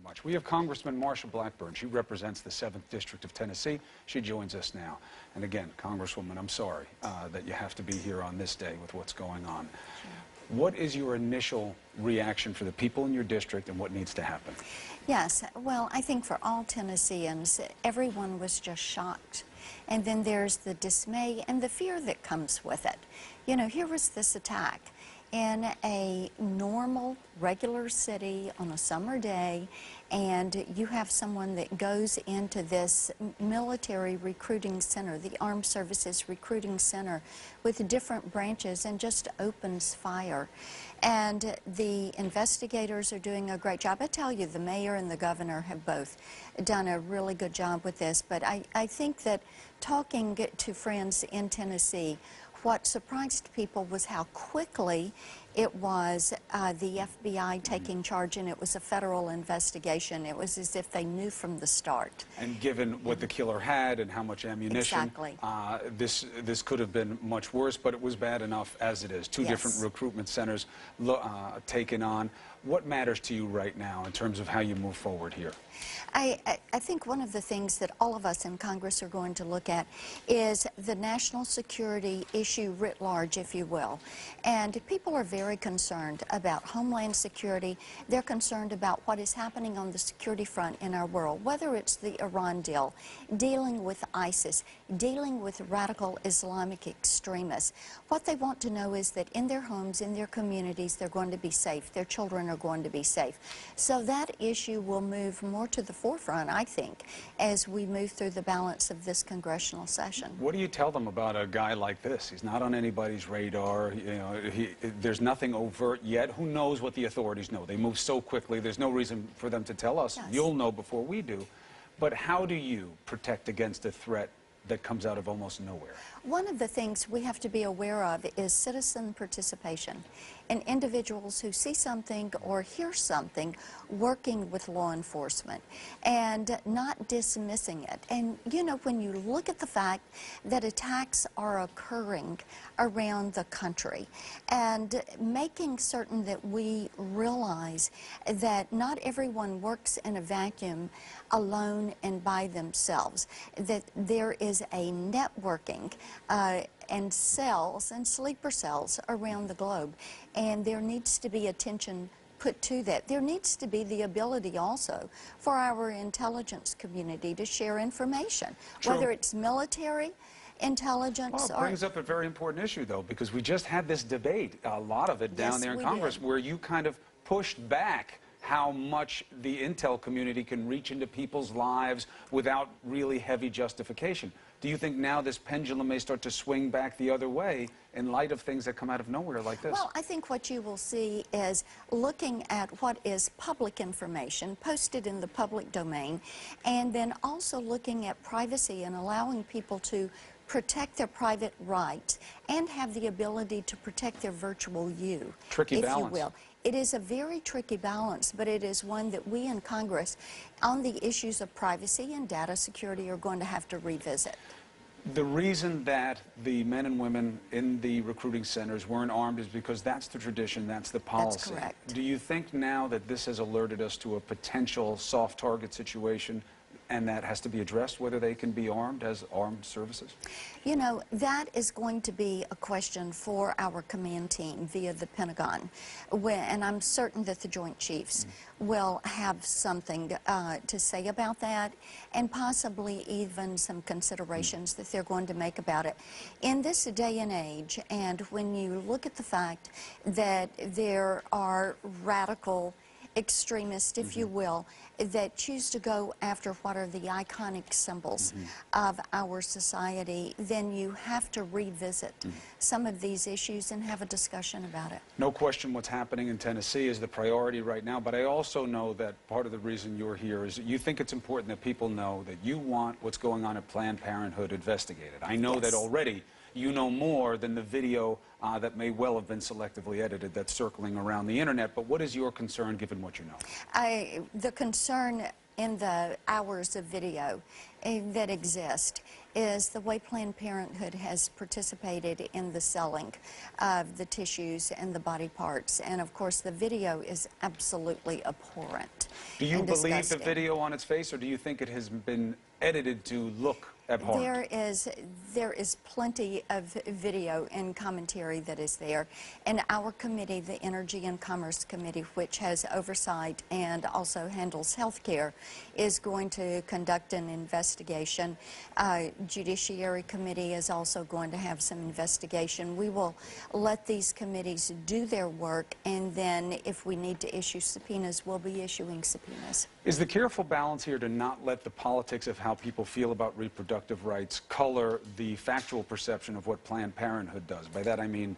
much. We have Congressman Marsha Blackburn. She represents the 7th District of Tennessee. She joins us now. And again, Congresswoman, I'm sorry that you have to be here on this day with what's going on. Sure. What is your initial reaction for the people in your district and what needs to happen? Yes, well, I think for all Tennesseans, everyone was just shocked. And then there's the dismay and the fear that comes with it. You know, here was this attack in a normal, regular city on a summer day, and you have someone that goes into this military recruiting center, the Armed Services Recruiting Center, with different branches and just opens fire. And the investigators are doing a great job. I tell you, the mayor and the governor have both done a really good job with this, but I think that talking to friends in Tennessee, what surprised people was how quickly it was the FBI taking charge, and it was a federal investigation. It was as if they knew from the start. And given what the killer had and how much ammunition, exactly. This could have been much worse, but it was bad enough as it is. Two yes. different recruitment centers taken on. What matters to you right now in terms of how you move forward here? I think one of the things that all of us in Congress are going to look at is the national security issue writ large, if you will. And people are very concerned about Homeland Security. They're concerned about what is happening on the security front in our world, whether it's the Iran deal, dealing with ISIS, dealing with radical Islamic extremists. What they want to know is that in their homes, in their communities, they're going to be safe. Their children are going to be safe. So that issue will move more to the forefront, I think, as we move through the balance of this congressional session. What do you tell them about a guy like this? He's not on anybody's radar. You know, there's nothing overt yet. Who knows what the authorities know? They move so quickly. There's no reason for them to tell us. Yes. You'll know before we do. But how do you protect against a threat that comes out of almost nowhere? One of the things we have to be aware of is citizen participation, and individuals who see something or hear something working with law enforcement and not dismissing it. And you know, when you look at the fact that attacks are occurring around the country, and making certain that we realize that not everyone works in a vacuum alone and by themselves, that there is a networking and cells and sleeper cells around the globe, and there needs to be attention put to that. There needs to be the ability also for our intelligence community to share information, True. whether it's military intelligence. Well, it brings up a very important issue, though, because we just had this debate, a lot of it down yes, there in Congress, where you kind of pushed back how much the intel community can reach into people's lives without really heavy justification. Do you think now this pendulum may start to swing back the other way in light of things that come out of nowhere like this? Well, I think what you will see is looking at what is public information posted in the public domain, and then also looking at privacy and allowing people to protect their private rights and have the ability to protect their virtual you, tricky if balance. you will. It is a very tricky balance, but it is one that we in Congress, on the issues of privacy and data security, are going to have to revisit. The reason that the men and women in the recruiting centers weren't armed is because that's the tradition, that's the policy. That's correct. Do you think now that this has alerted us to a potential soft target situation, and that has to be addressed, whether they can be armed as armed services? You know, that is going to be a question for our command team via the Pentagon. And I'm certain that the Joint Chiefs will have something to say about that, and possibly even some considerations that they're going to make about it. In this day and age, and when you look at the fact that there are radical extremists, if you will, that choose to go after what are the iconic symbols of our society, then you have to revisit some of these issues and have a discussion about it. No question what's happening in Tennessee is the priority right now, but I also know that part of the reason you're here is that you think it's important that people know that you want what's going on at Planned Parenthood investigated. I know that already you know more than the video that may well have been selectively edited that's circling around the internet, but what is your concern given what you know? The concern in the hours of video that exist is the way Planned Parenthood has participated in the selling of the tissues and the body parts. And of course the video is absolutely abhorrent. Do you and believe the disgusting. video on its face, or do you think it has been edited to look abhorrent? There is plenty of video and commentary that is there, and our committee, the Energy and Commerce Committee, which has oversight and also handles health care, is going to conduct an investigation. Judiciary Committee is also going to have some investigation. We will let these committees do their work, and then if we need to issue subpoenas, we'll be issuing subpoenas. Is the careful balance here to not let the politics of how people feel about reproductive rights color the factual perception of what Planned Parenthood does? By that I mean,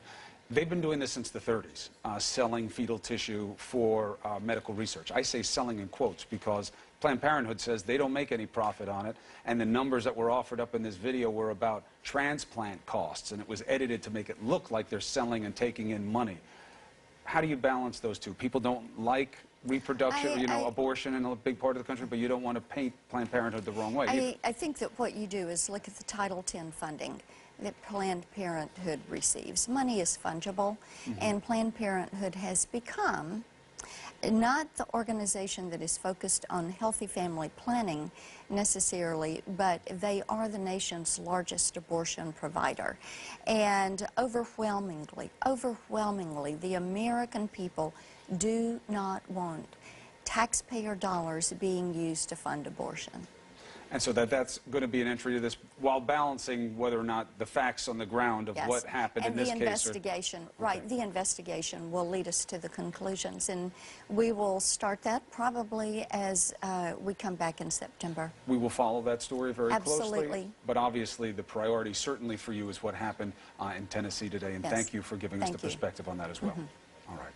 they've been doing this since the 30s, selling fetal tissue for medical research. I say selling in quotes because Planned Parenthood says they don't make any profit on it, and the numbers that were offered up in this video were about transplant costs, and it was edited to make it look like they're selling and taking in money. How do you balance those two? People don't like reproduction, abortion in a big part of the country, but you don't want to paint Planned Parenthood the wrong way. I think that what you do is look at the Title X funding that Planned Parenthood receives. Money is fungible, and Planned Parenthood has become not the organization that is focused on healthy family planning necessarily, but they are the nation's largest abortion provider. And overwhelmingly, the American people do not want taxpayer dollars being used to fund abortion. And so that's going to be an entry to this, while balancing whether or not the facts on the ground of what happened in this case. And the investigation, the investigation will lead us to the conclusions, and we will start that probably as we come back in September. We will follow that story very closely. Absolutely. But obviously the priority certainly for you is what happened in Tennessee today, and thank you for giving us the perspective on that as well. All right.